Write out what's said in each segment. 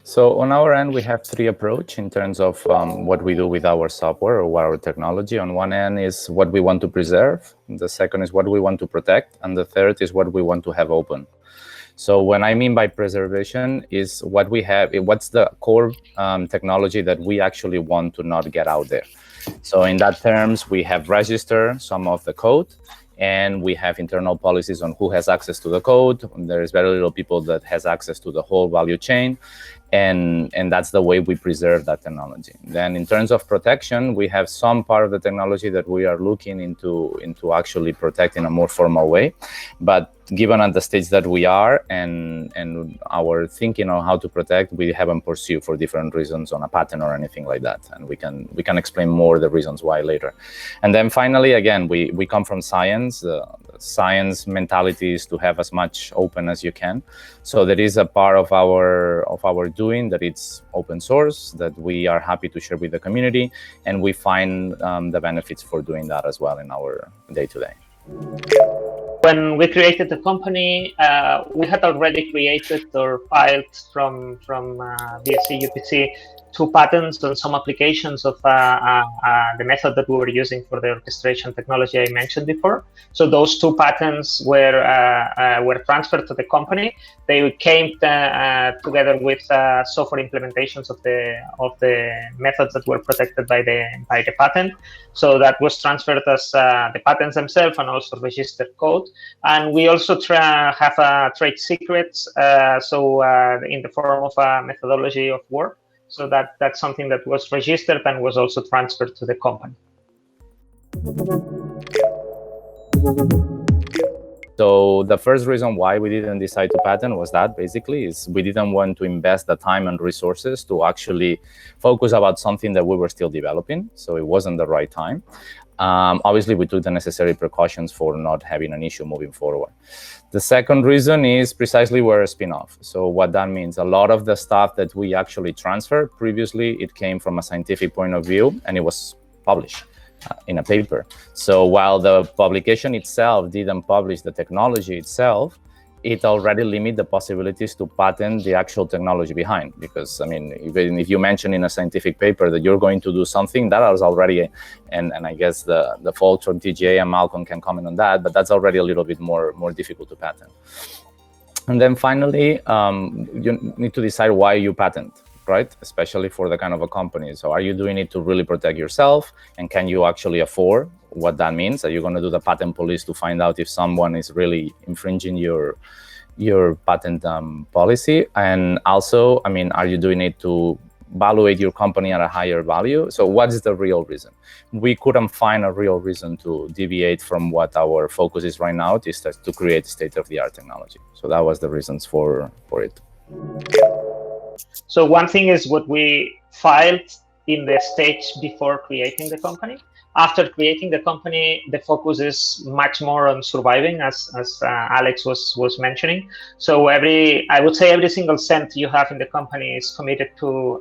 So on our end, we have three approaches in terms of what we do with our software or our technology. On one end is what we want to preserve. The second is what we want to protect. And the third is what we want to have open. So what I mean by preservation is what we have, what's the core technology that we actually want to not get out there. So in that terms, we have registered some of the code, and we have internal policies on who has access to the code. There is very little people that has access to the whole value chain. And that's the way we preserve that technology. Then in terms of protection, we have some part of the technology that we are looking into actually protect in a more formal way. But given at the stage that we are and our thinking on how to protect, we haven't pursued for different reasons on a patent or anything like that. And we can explain more the reasons why later. And then finally, again, we come from science. Science mentality is to have as much open as you can. So there is a part of our doing that it's open source that we are happy to share with the community, and we find the benefits for doing that as well in our day-to-day. When we created the company, we had already created or filed from BSc UPC 2 patents on some applications of the method that we were using for the orchestration technology I mentioned before. So those 2 patents were transferred to the company. They came together with software implementations of the methods that were protected by the patent. So that was transferred as the patents themselves and also registered code. And we also have trade secrets, in the form of a methodology of work. So that's something that was registered and was also transferred to the company. So the first reason why we didn't decide to patent was that basically is we didn't want to invest the time and resources to actually focus about something that we were still developing. So it wasn't the right time. Obviously, we took the necessary precautions for not having an issue moving forward. The second reason is precisely we're a spin-off. So what that means, a lot of the stuff that we actually transferred previously, it came from a scientific point of view, and it was published in a paper. So while the publication itself didn't publish the technology itself, it already limits the possibilities to patent the actual technology behind. Because, I mean, even if you mention in a scientific paper that you're going to do something, that is already, and I guess the folks from TGA and Malcolm can comment on that, but that's already a little bit more difficult to patent. And then finally, you need to decide why you patent, right? Especially for the kind of a company. So are you doing it to really protect yourself? And can you actually afford what that means? Are you going to do the patent police to find out if someone is really infringing your patent policy? And also, I mean, are you doing it to evaluate your company at a higher value? So what is the real reason? We couldn't find a real reason to deviate from what our focus is right now, is to create state-of-the-art technology. So that was the reasons for it. So one thing is what we filed in the stage before creating the company. After creating the company, the focus is much more on surviving, as Alex was mentioning. So I would say every single cent you have in the company is committed to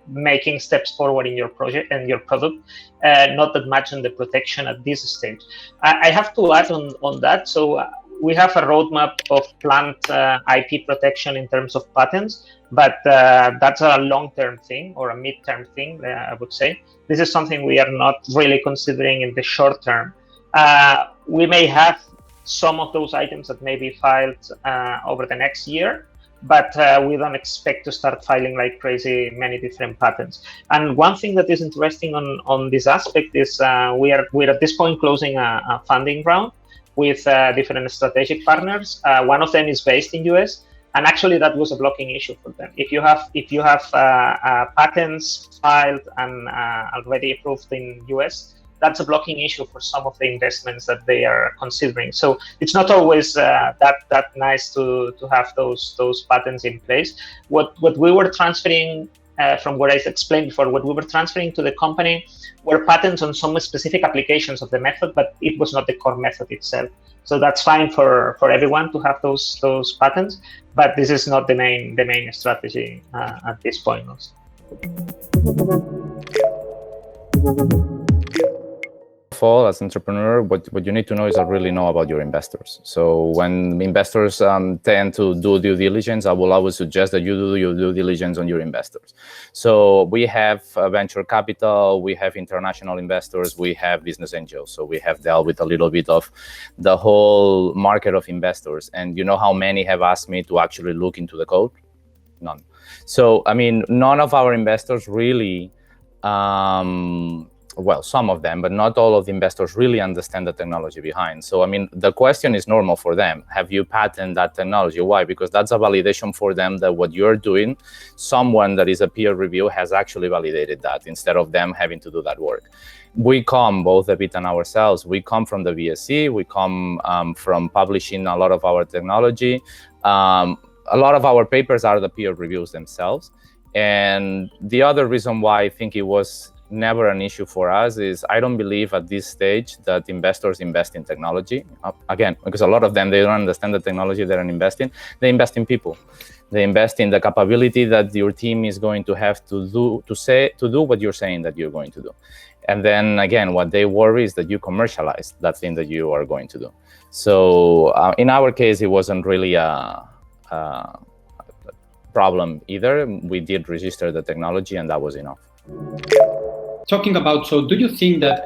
making steps forward in your project and your product, not that much on the protection at this stage. I have to add on that. So we have a roadmap of planned IP protection in terms of patents, but that's a long-term thing or a mid-term thing, I would say. This is something we are not really considering in the short term. We may have some of those items that may be filed over the next year, but we don't expect to start filing like crazy many different patents. And one thing that is interesting on this aspect is we're at this point closing a funding round with different strategic partners. One of them is based in US, and actually that was a blocking issue for them. If you have patents filed and already approved in US, that's a blocking issue for some of the investments that they are considering. So it's not always that nice to have those patents in place. What we were transferring from what I explained before, what we were transferring to the company were patents on some specific applications of the method, but it was not the core method itself. So that's fine for everyone to have those patents, but this is not the main strategy at this point also. all, as entrepreneur, what you need to know is really know about your investors. So when investors tend to do due diligence, I will always suggest that you do your due diligence on your investors. So we have venture capital, we have international investors, we have business angels. So we have dealt with a little bit of the whole market of investors. And you know how many have asked me to actually look into the code? None. So, I mean, none of our investors really, well, some of them, but not all of the investors really understand the technology behind. So, I mean, the question is normal for them. Have you patented that technology? Why? Because that's a validation for them that what you're doing, someone that is a peer review has actually validated that instead of them having to do that work. We come, both David and ourselves, we come from the VSC, we come from publishing a lot of our technology. A lot of our papers are the peer reviews themselves. And the other reason why I think it was never an issue for us is I don't believe at this stage that investors invest in technology. Again, because a lot of them, they don't understand the technology they're investing. They invest in people. They invest in the capability that your team is going to have to do what you're saying that you're going to do. And then again, what they worry is that you commercialize that thing that you are going to do. So in our case, it wasn't really a problem either. We did register the technology and that was enough. Talking about, so do you think that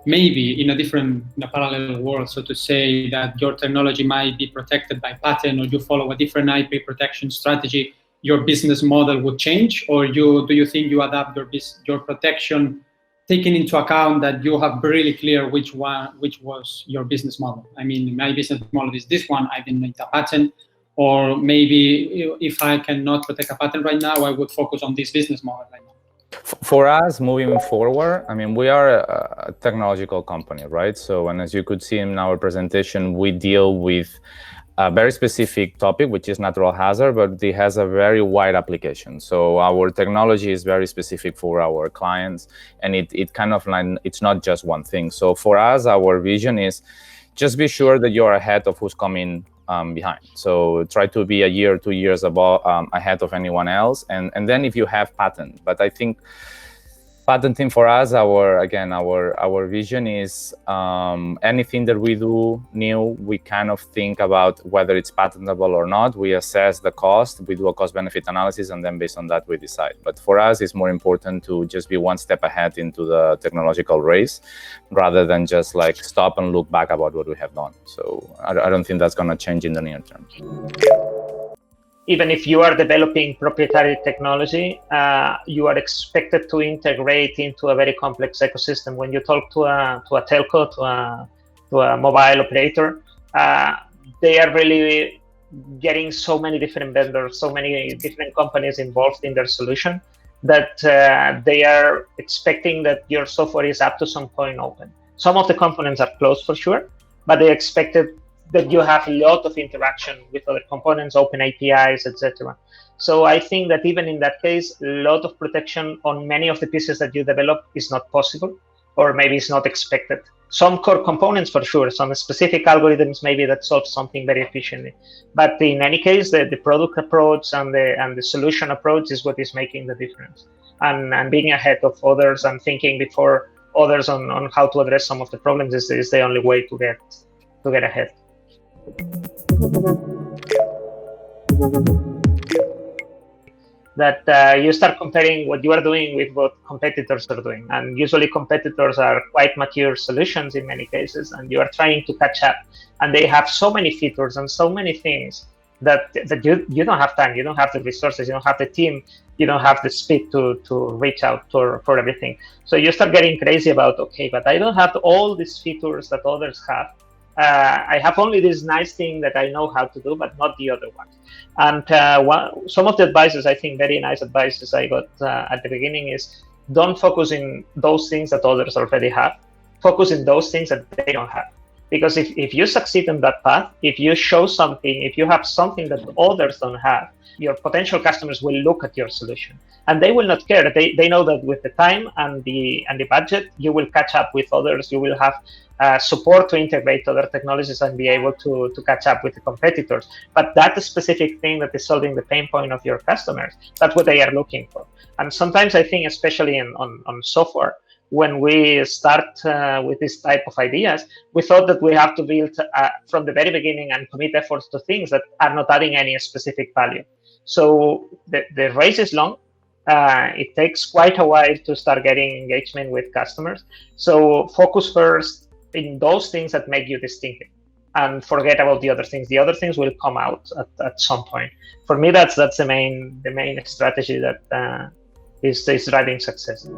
maybe in a parallel world, so to say, that your technology might be protected by patent, or you follow a different IP protection strategy, your business model would change? Or do you think you adapt your protection, taking into account that you have really clear which was your business model? I mean, my business model is this one, I didn't need a patent. Or maybe if I cannot protect a patent right now, I would focus on this business model right now. For us, moving forward, I mean, we are a technological company, right? So, and as you could see in our presentation, we deal with a very specific topic, which is natural hazard, but it has a very wide application. So our technology is very specific for our clients, and it kind of like, it's not just one thing. So for us, our vision is just be sure that you're ahead of who's coming behind. So try to be a year, 2 years ahead of anyone else. And then if you have patent, but I think patenting for us, our vision is anything that we do new, we kind of think about whether it's patentable or not. We assess the cost, we do a cost-benefit analysis, and then based on that, we decide. But for us, it's more important to just be one step ahead into the technological race, rather than just like stop and look back about what we have done. So I don't think that's going to change in the near term. Even if you are developing proprietary technology, you are expected to integrate into a very complex ecosystem. When you talk to a telco, to a mobile operator, they are really getting so many different vendors, so many different companies involved in their solution, that they are expecting that your software is up to some point open. Some of the components are closed for sure, but they expected that you have a lot of interaction with other components, open APIs, etc. So I think that even in that case, a lot of protection on many of the pieces that you develop is not possible, or maybe it's not expected. Some core components for sure, some specific algorithms maybe that solve something very efficiently. But in any case, the product approach and the solution approach is what is making the difference. And being ahead of others and thinking before others on how to address some of the problems is the only way to get ahead. That you start comparing what you are doing with what competitors are doing, and usually competitors are quite mature solutions in many cases, and you are trying to catch up, and they have so many features and so many things that you don't have time, you don't have the resources, you don't have the team, you don't have the speed to reach out for everything. So you start getting crazy about, okay, but I don't have all these features that others have. I have only this nice thing that I know how to do, but not the other ones. And some of the advices, I think very nice advices I got at the beginning is, don't focus in those things that others already have. Focus in those things that they don't have. Because if you succeed in that path, if you show something, if you have something that others don't have, your potential customers will look at your solution. And they will not care. They know that with the time and the budget, you will catch up with others. You will have support to integrate other technologies and be able to catch up with the competitors. But that specific thing that is solving the pain point of your customers, that's what they are looking for. And sometimes I think, especially on software, when we start with this type of ideas, we thought that we have to build from the very beginning and commit efforts to things that are not adding any specific value. So the race is long. It takes quite a while to start getting engagement with customers. So focus first in those things that make you distinctive, and forget about the other things. The other things will come out at some point. For me, that's the main strategy that is driving success.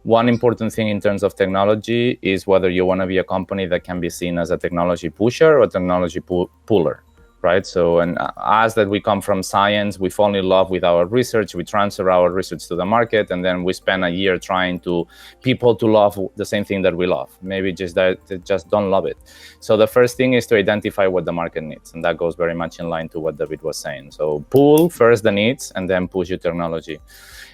One important thing in terms of technology is whether you want to be a company that can be seen as a technology pusher or a technology puller, right? So, and us that we come from science, we fall in love with our research, we transfer our research to the market, and then we spend a year trying to people to love the same thing that we love. Maybe just that they just don't love it. So the first thing is to identify what the market needs, and that goes very much in line to what David was saying. So pull first the needs and then push your technology.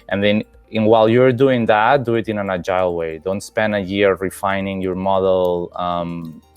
And then while you're doing that, do it in an agile way. Don't spend a year refining your model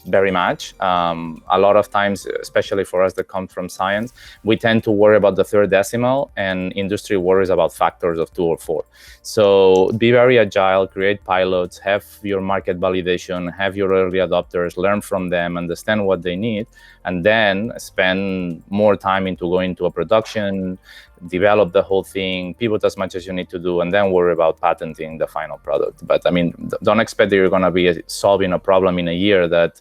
very much. A lot of times, especially for us that come from science, we tend to worry about the third decimal, and industry worries about factors of 2 or 4. So be very agile, create pilots, have your market validation, have your early adopters, learn from them, understand what they need, and then spend more time into going to a production, develop the whole thing, pivot as much as you need to do, and then worry about patenting the final product. But I mean, don't expect that you're going to be solving a problem in a year that,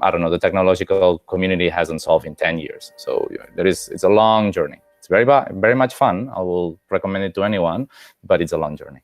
I don't know, the technological community hasn't solved in 10 years. So it's a long journey. It's very much fun. I will recommend it to anyone, but it's a long journey.